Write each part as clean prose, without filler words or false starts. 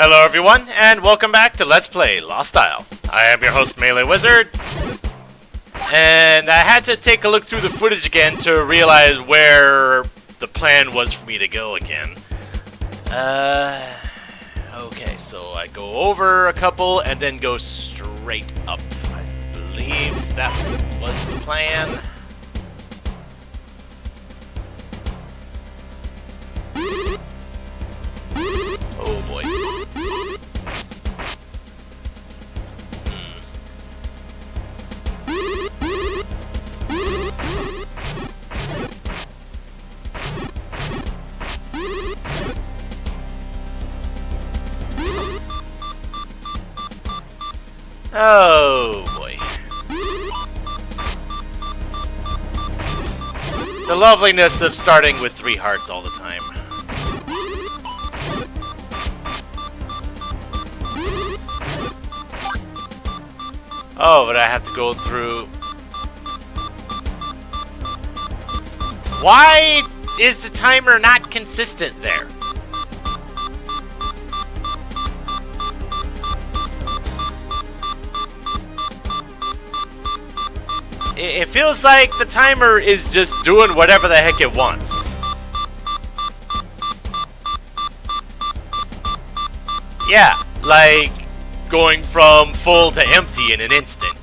Hello everyone, and welcome back to Let's Play Lost Isle. I am your host, MeleeWizard, and I had to take a look through the footage again to realize where the plan was for me to go again. Okay, so I go over a couple and then go straight up. I believe that was the plan. Oh boy. Oh boy. The loveliness of starting with 3 hearts all the time. Oh, but I have to go through... Why is the timer not consistent there? It feels like the timer is just doing whatever the heck it wants. Yeah, like going from full to empty in an instant.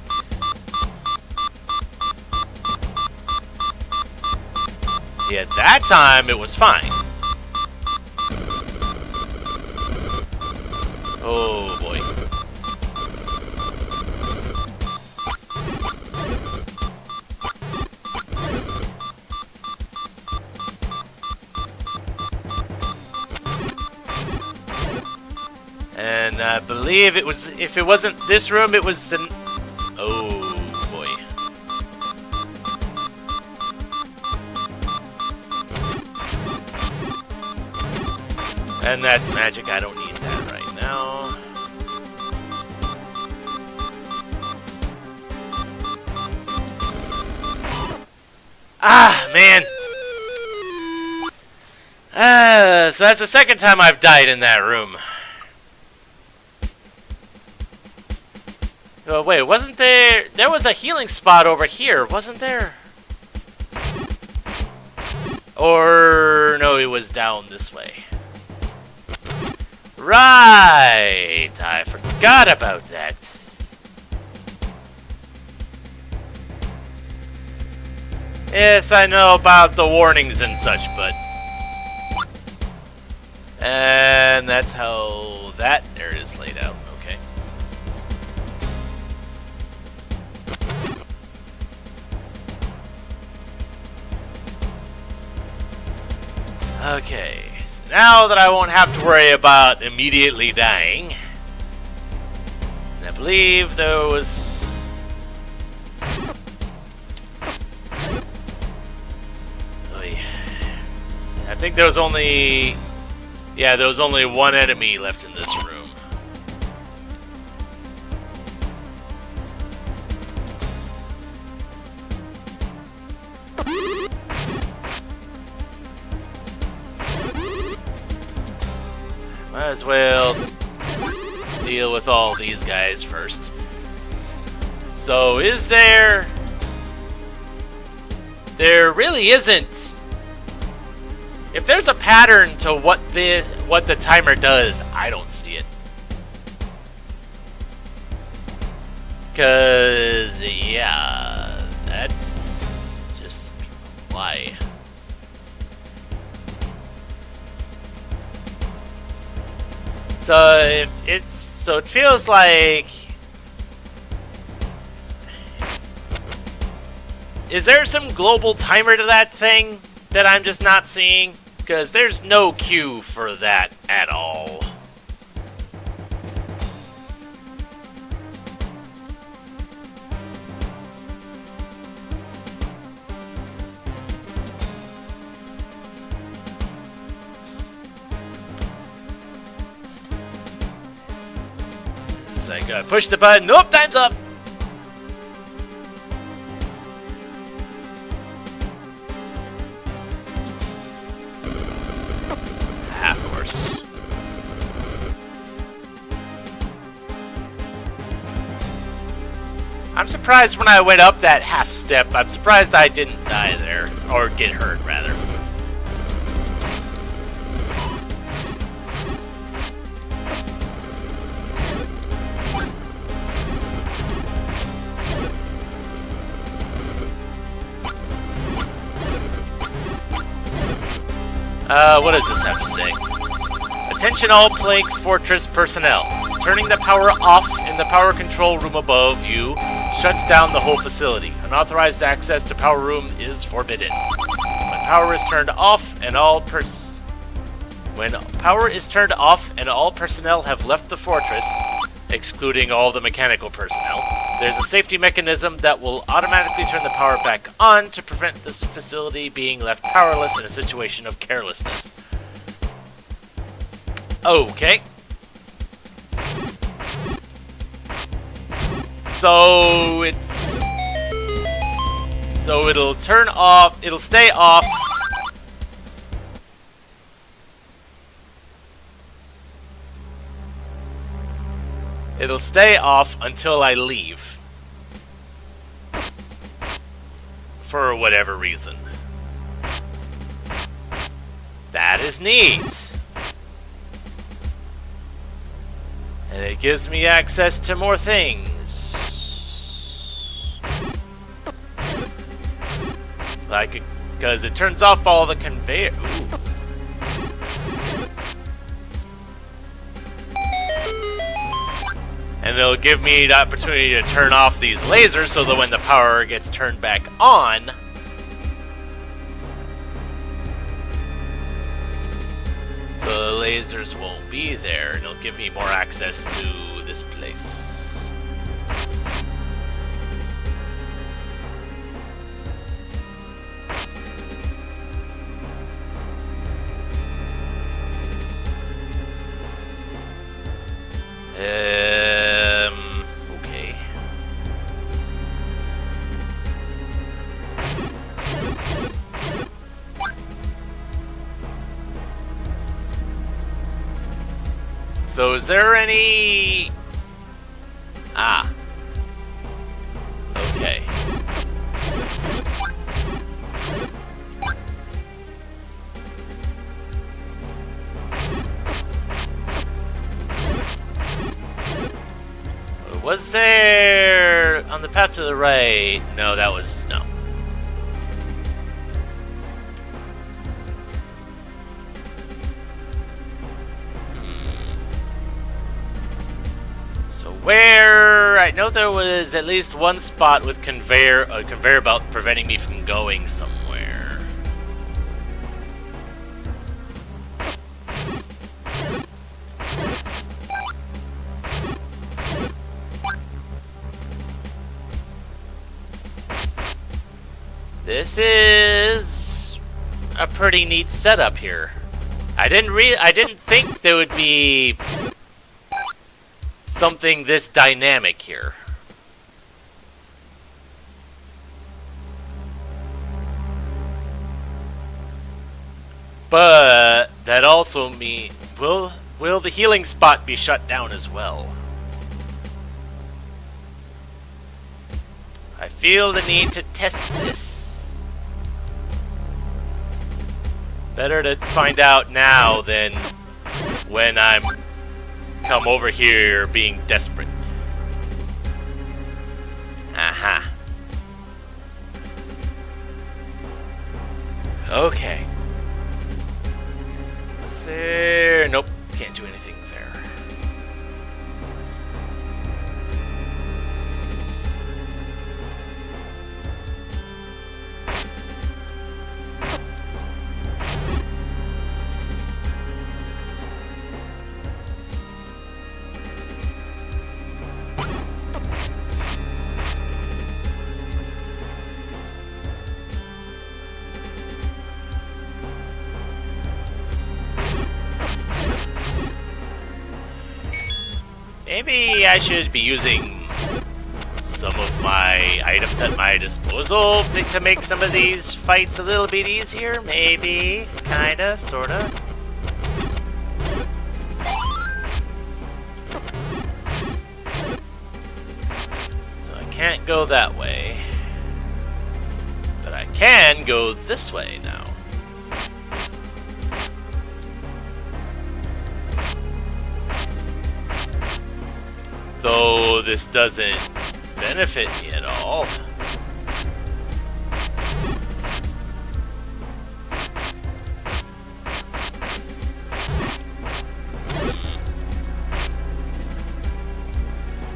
Yeah, that time it was fine. Oh boy. And I believe it was, if it wasn't this room, it was an... Oh, boy. And that's magic. I don't need that right now. Ah, man. So that's the second time I've died in that room. Oh, wait, wasn't there... There was a healing spot over here, wasn't there? Or... No, it was down this way. Right! I forgot about that. Yes, I know about the warnings and such, but... And that's how that area is laid out. Okay. Okay, so now that I won't have to worry about immediately dying, and I believe there was... I think there was only... Yeah, there was only one enemy left in this room. Might as well deal with all these guys first. So, is there... There really isn't... If there's a pattern to what the timer does, I don't see it. 'Cause, yeah, that's just why. So it feels like... Is there some global timer to that thing that I'm just not seeing? Because there's no cue for that at all. It's like, push the button. Nope, time's up. I'm surprised when I went up that half step, I'm surprised I didn't die there. Or get hurt, rather. What does this have to say? Attention all Plague Fortress personnel. Turning the power off in the power control room above you shuts down the whole facility. Unauthorized access to power room is forbidden. When power is turned off and all personnel have left the fortress, excluding all the mechanical personnel, there's a safety mechanism that will automatically turn the power back on to prevent this facility being left powerless in a situation of carelessness. Okay. So it'll turn off, it'll stay off. It'll stay off until I leave. For whatever reason. That is neat. And it gives me access to more things. Like, because it turns off all the conveyor. Ooh. And it'll give me the opportunity to turn off these lasers so that when the power gets turned back on, the lasers won't be there, and it'll give me more access to this place. Okay. So is there any... Ah. Okay. Was there... on the path to the right... No, that was... no. So where... I know there was at least one spot with a conveyor belt preventing me from going somewhere. This is a pretty neat setup here. I didn't think there would be something this dynamic here. But that also means will the healing spot be shut down as well? I feel the need to test this. Better to find out now than when I'm come over here being desperate. Aha. Okay. Is there... Nope. Can't do anything there. Maybe I should be using some of my items at my disposal to make some of these fights a little bit easier. Maybe. Kinda. Sorta. So I can't go that way. But I can go this way now. Though this doesn't benefit me at all.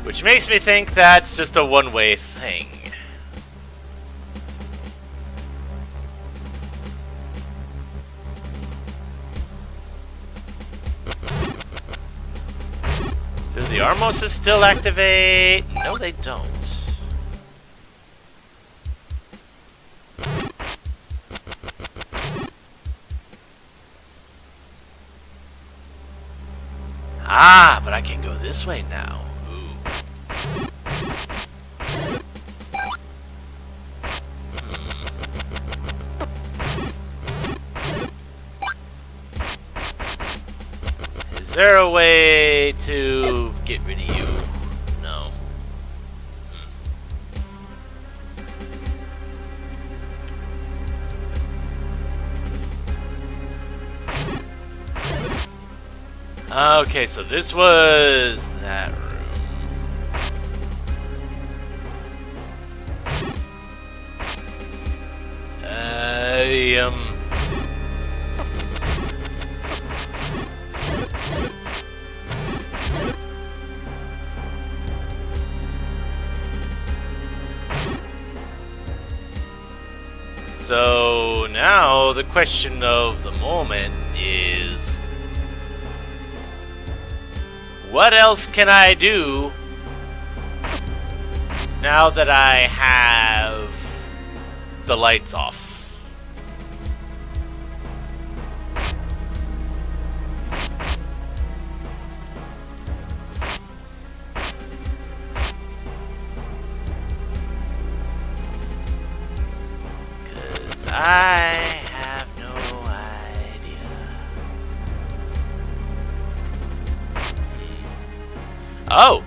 Which makes me think that's just a one-way thing. Do the Armoses still activate? No, they don't. Ah, but I can go this way now. Is there a way to get rid of you? No. Okay, so this was that room. So now the question of the moment is, what else can I do now that I have the lights off? I have no idea. Oh!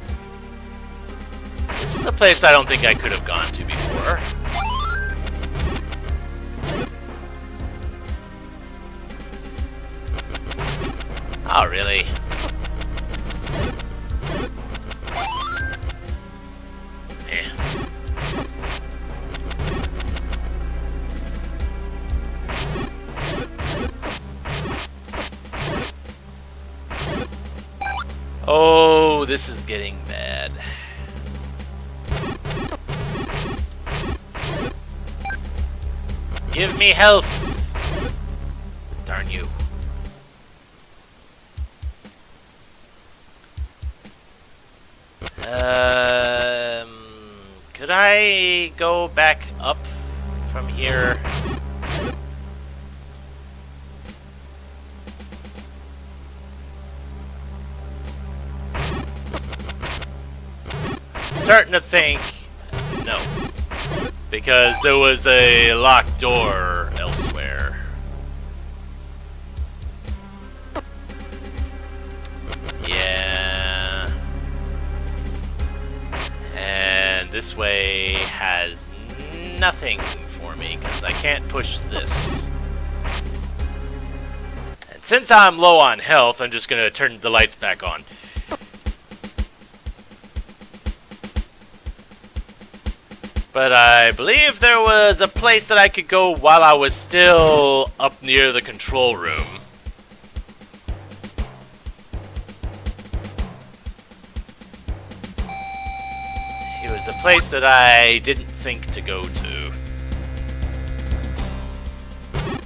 This is a place I don't think I could have gone to before. Oh, really? Oh, this is getting bad. Give me health! Darn you. Could I go back up from here? Starting to think no, because there was a locked door elsewhere. Yeah, and this way has nothing for me because I can't push this. And since I'm low on health, I'm just gonna turn the lights back on. But I believe there was a place that I could go while I was still up near the control room. It was a place that I didn't think to go to.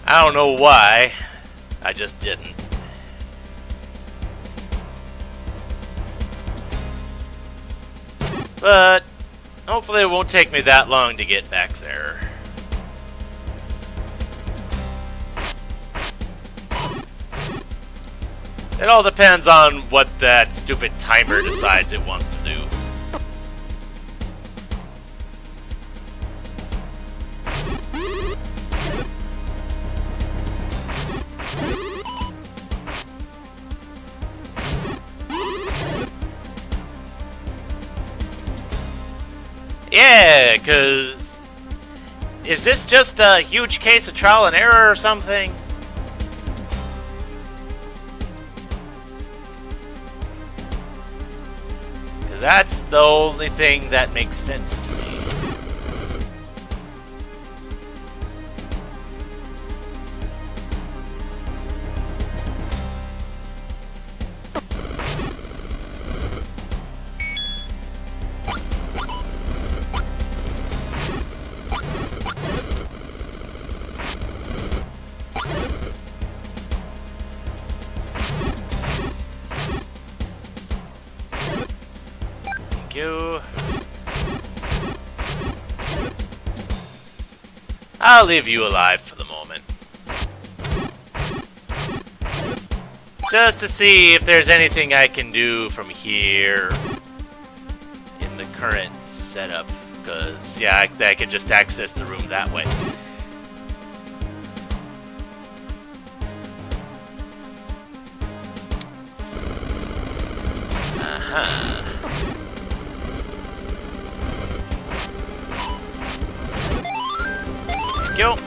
I don't know why. I just didn't. But hopefully it won't take me that long to get back there. It all depends on what that stupid timer decides it wants to do. idea, because is this just a huge case of trial and error or something? Because that's the only thing that makes sense to me. You. I'll leave you alive for the moment. Just to see if there's anything I can do from here in the current setup. Because, yeah, I can just access the room that way. Uh-huh. Go. Okay.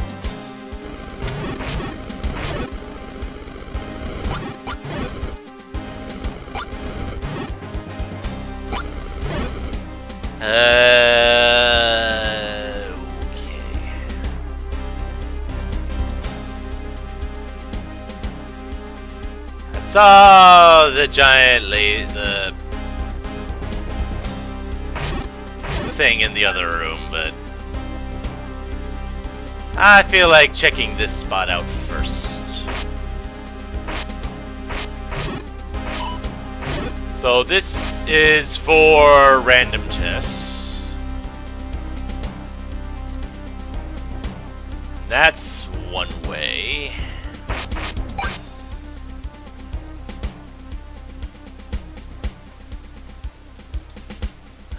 I saw the giant the thing in the other room, but I feel like checking this spot out first. So this is for random tests. That's one way.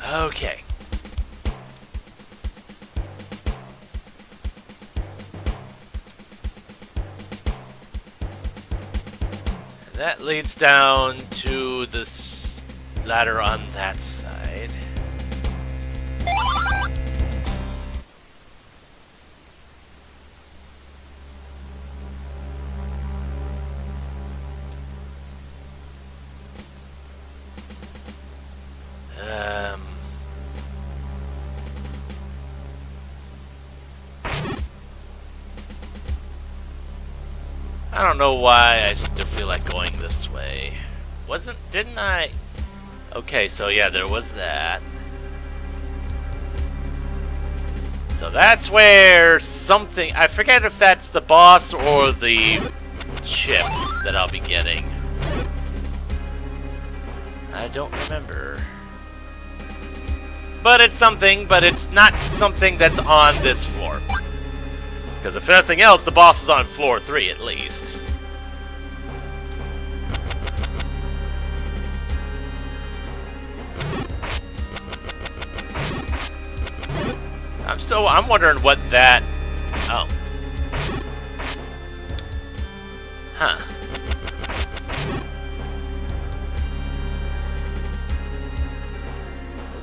Okay. That leads down to this ladder on that side. I don't know why I still feel like going this way. Didn't I? Okay, so yeah, there was that. So that's where something, I forget if that's the boss or the chip that I'll be getting. I don't remember. But it's something, but it's not something that's on this floor. Because if nothing else, the boss is on floor 3 at least. I'm wondering what that... Oh. Huh.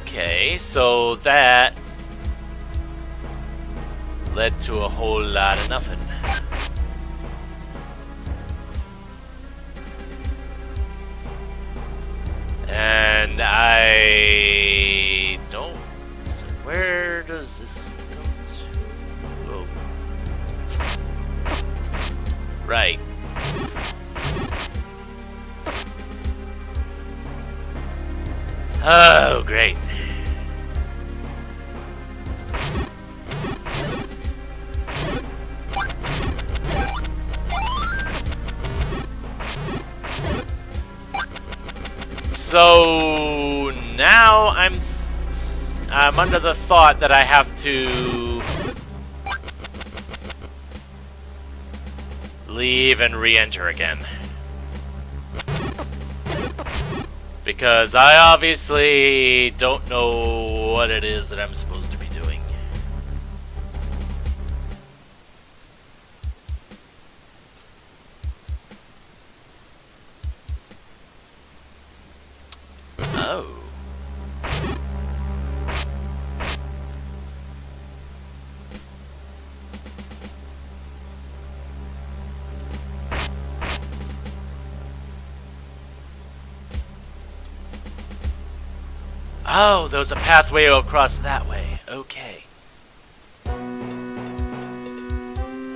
Okay, so that led to a whole lot of nothing. And I don't... So where does this go to? Oh. Right. Oh, great. So now I'm under the thought that I have to leave and re-enter again. Because I obviously don't know what it is that I'm supposed to be doing. Oh. Oh, there was a pathway across that way. Okay.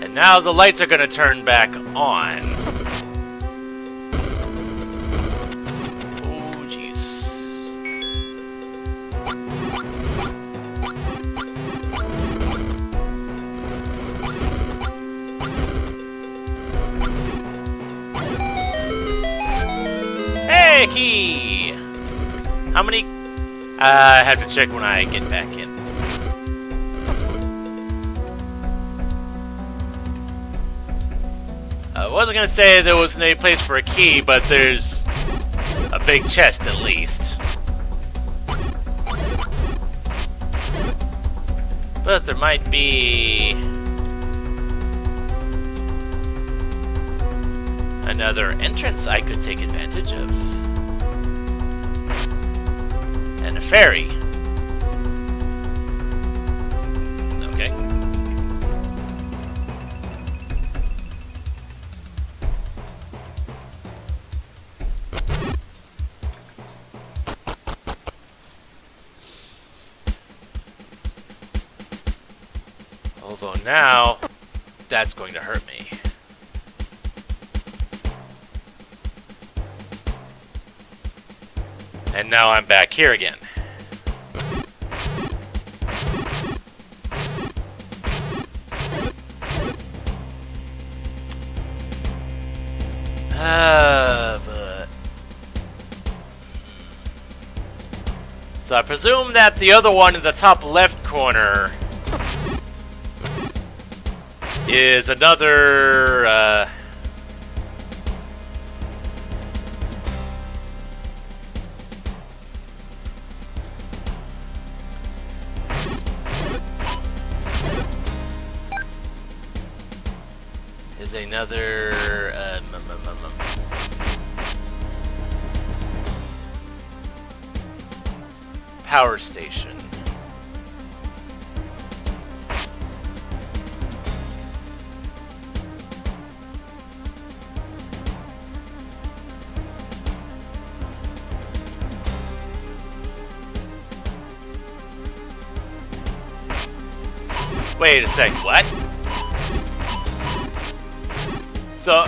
And now the lights are gonna turn back on. Oh, jeez. Hey, key! How many? I have to check when I get back in. I wasn't gonna say there wasn't any place for a key, but there's a big chest at least. But there might be another entrance I could take advantage of. And a ferry. Okay. Although now, that's going to hurt me. And now I'm back here again. But... So I presume that the other one in the top left corner is another, power station. Wait a sec, what? So...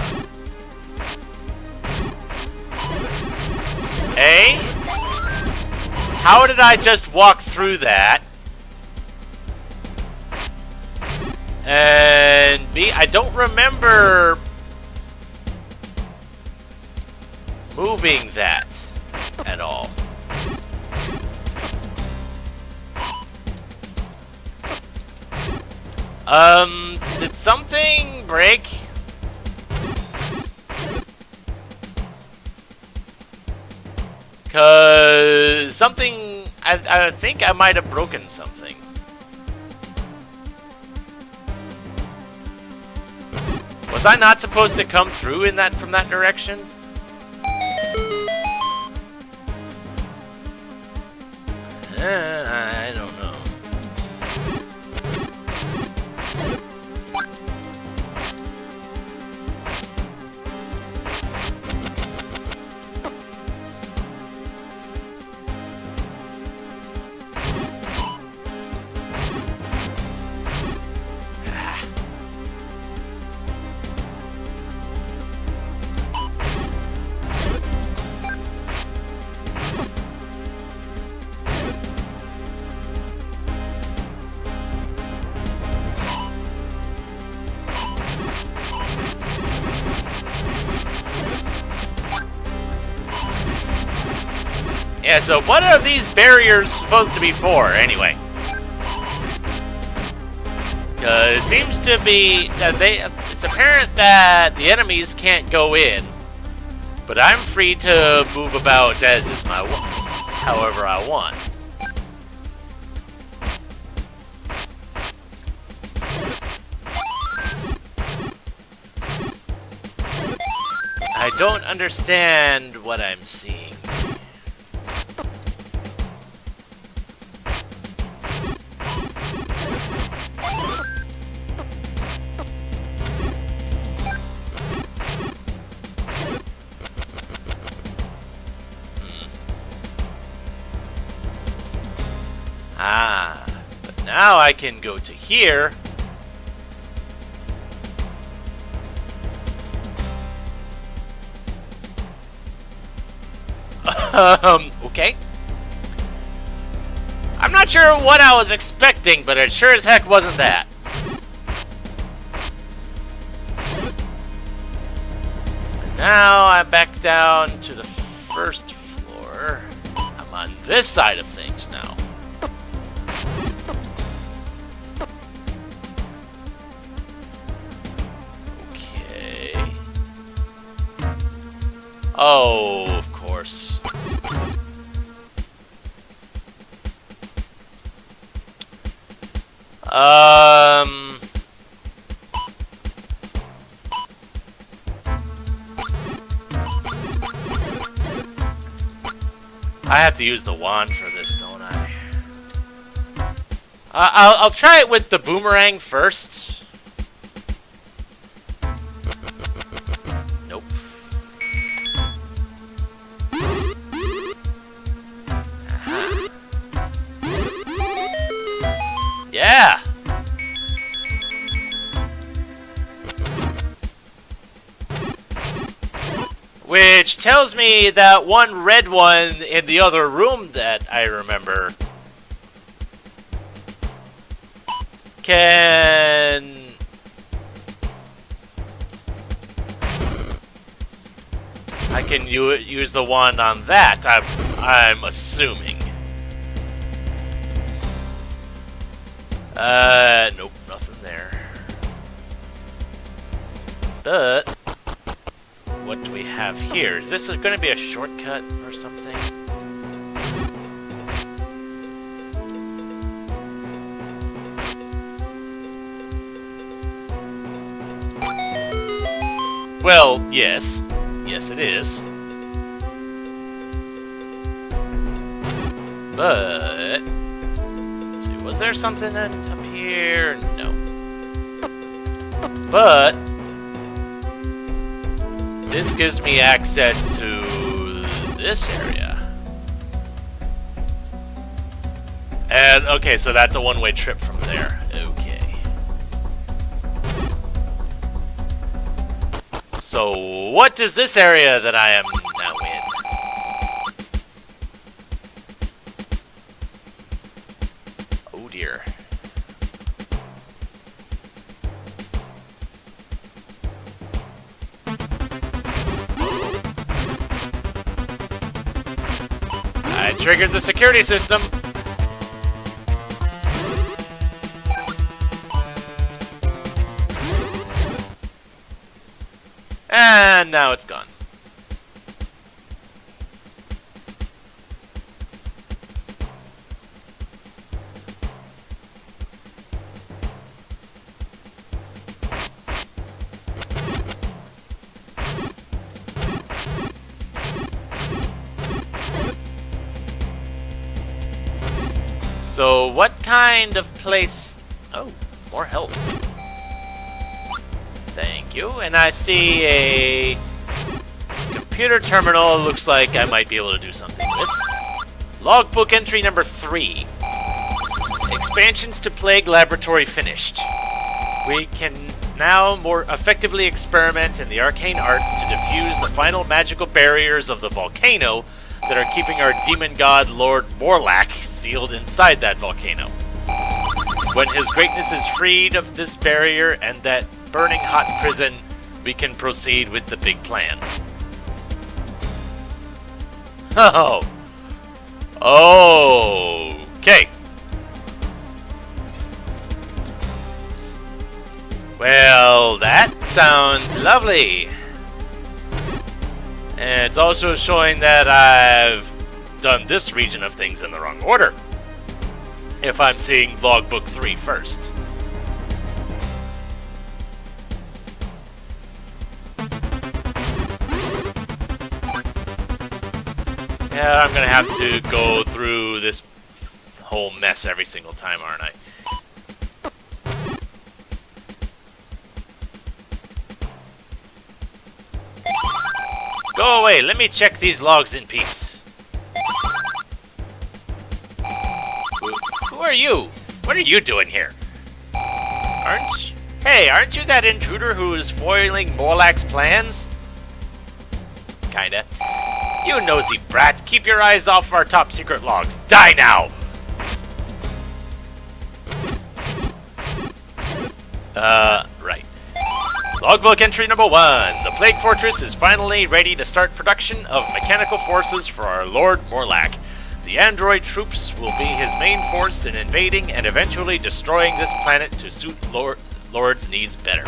A? How did I just walk through that? And B, I don't remember moving that at all. Did something break? Cause something, I think I might have broken something. Was I not supposed to come through in that from that direction? I don't know. Yeah, so what are these barriers supposed to be for, anyway? It seems to be that it's apparent that the enemies can't go in, but I'm free to move about as is my however I want. I don't understand what I'm seeing. Ah, but now I can go to here. Okay. I'm not sure what I was expecting, but it sure as heck wasn't that. And now I'm back down to the first floor. I'm on this side of things now. Okay. Oh, of course. I have to use the wand for this, don't I? I'll try it with the boomerang first. Nope. Aha. Yeah. Which tells me that one red one in the other room that I remember can... I can use the wand on that, I'm assuming. Nope, nothing there. But... what do we have here? Is this going to be a shortcut or something? Well, yes. Yes, it is. But... let's see, was there something up here? No. But... this gives me access to this area. And, okay, so that's a one-way trip from there. Okay. So, what is this area that I am now in? Oh dear. I triggered the security system. And now it's gone. So, what kind of place... oh, more health. Thank you. And I see a computer terminal. Looks like I might be able to do something with. Logbook entry number 3. Expansions to Plague Laboratory finished. We can now more effectively experiment in the arcane arts to defuse the final magical barriers of the volcano that are keeping our demon god Lord Morlack sealed inside that volcano. When his greatness is freed of this barrier and that burning hot prison, we can proceed with the big plan. Oh. Okay. Well, that sounds lovely. And it's also showing that I've done this region of things in the wrong order. If I'm seeing Logbook 3 first. Yeah, I'm gonna have to go through this whole mess every single time, aren't I? Go away, let me check these logs in peace. are you? What are you doing here? Aren't you that intruder who is foiling Morlach's plans? Kinda. You nosy brat, keep your eyes off our top secret logs. Die now! Right. Logbook entry number 1. The Plague Fortress is finally ready to start production of mechanical forces for our Lord Morlach. The android troops will be his main force in invading and eventually destroying this planet to suit Lord's needs better.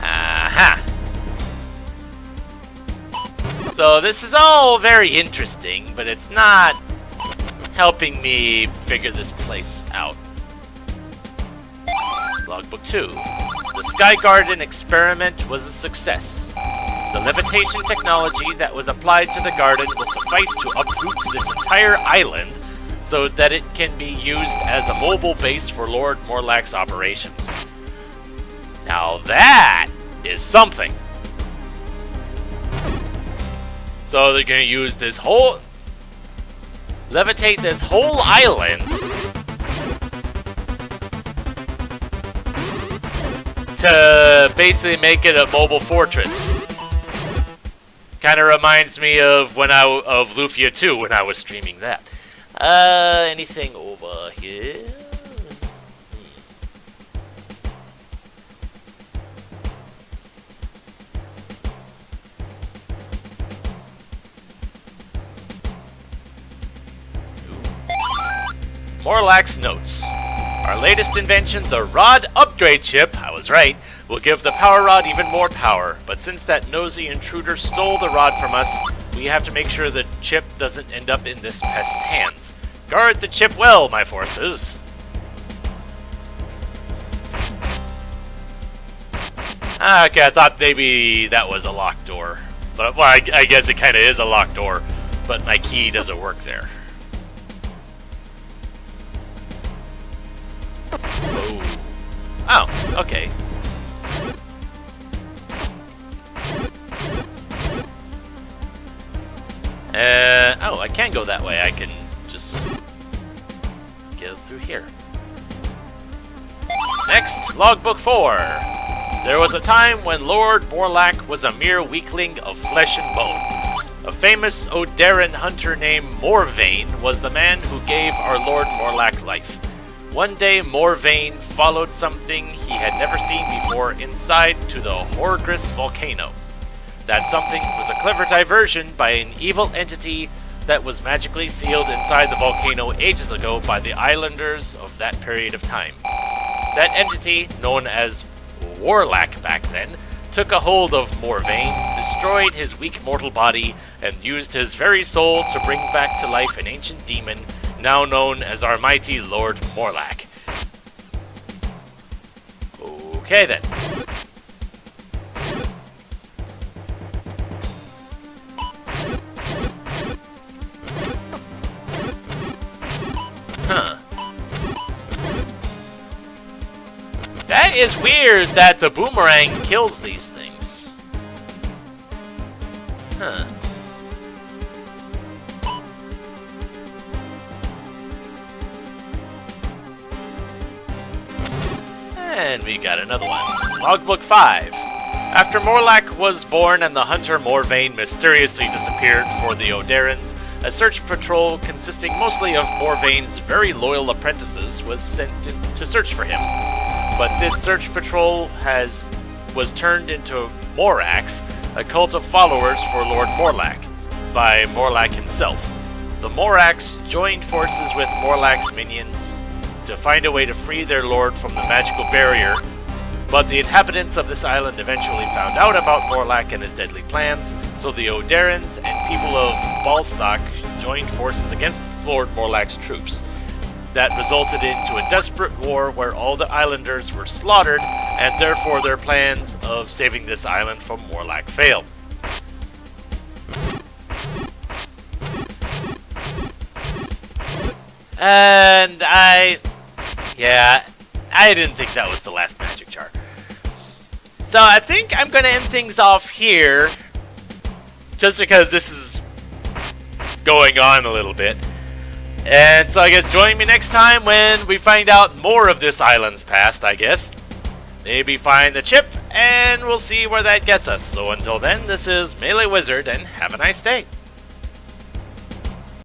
Aha! So this is all very interesting, but it's not helping me figure this place out. Logbook 2. The Sky Garden experiment was a success. The levitation technology that was applied to the garden will suffice to uproot this entire island so that it can be used as a mobile base for Lord Morlach's operations. Now that is something. So they're going to use this whole... levitate this whole island to basically make it a mobile fortress. Kind of reminds me of of Lufia 2 when I was streaming that. Anything over here? Morlach's notes. Our latest invention, the Rod Upgrade Chip, I was right, will give the Power Rod even more power, but since that nosy intruder stole the rod from us, we have to make sure the chip doesn't end up in this pest's hands. Guard the chip well, my forces. Okay, I thought maybe that was a locked door. But, well, I guess it kind of is a locked door, but my key doesn't work there. Oh, okay. Oh, I can go that way. I can just go through here. Next, Logbook 4. There was a time when Lord Morlach was a mere weakling of flesh and bone. A famous Oderan hunter named Morvain was the man who gave our Lord Morlach life. One day, Morvain followed something he had never seen before inside to the Horgris volcano. That something was a clever diversion by an evil entity that was magically sealed inside the volcano ages ago by the islanders of that period of time. That entity, known as Warlack back then, took a hold of Morvain, destroyed his weak mortal body, and used his very soul to bring back to life an ancient demon now known as our mighty Lord Morlach. Okay then. Huh. That is weird that the boomerang kills these things. Huh. And we got another one. Logbook 5. After Morlach was born and the hunter Morvain mysteriously disappeared for the Oderans, a search patrol consisting mostly of Morvain's very loyal apprentices was sent to search for him. But this search patrol was turned into Morax, a cult of followers for Lord Morlach, by Morlach himself. The Morax joined forces with Morlach's minions to find a way to free their lord from the magical barrier, but the inhabitants of this island eventually found out about Morlach and his deadly plans, so the Oderans and people of Balstock joined forces against Lord Morlach's troops. That resulted into a desperate war where all the islanders were slaughtered, and therefore their plans of saving this island from Morlach failed. And I didn't think that was the last magic jar. So I think I'm going to end things off here, just because this is going on a little bit. And so I guess join me next time when we find out more of this island's past, I guess. Maybe find the chip, and we'll see where that gets us. So until then, this is MeleeWizard, and have a nice day.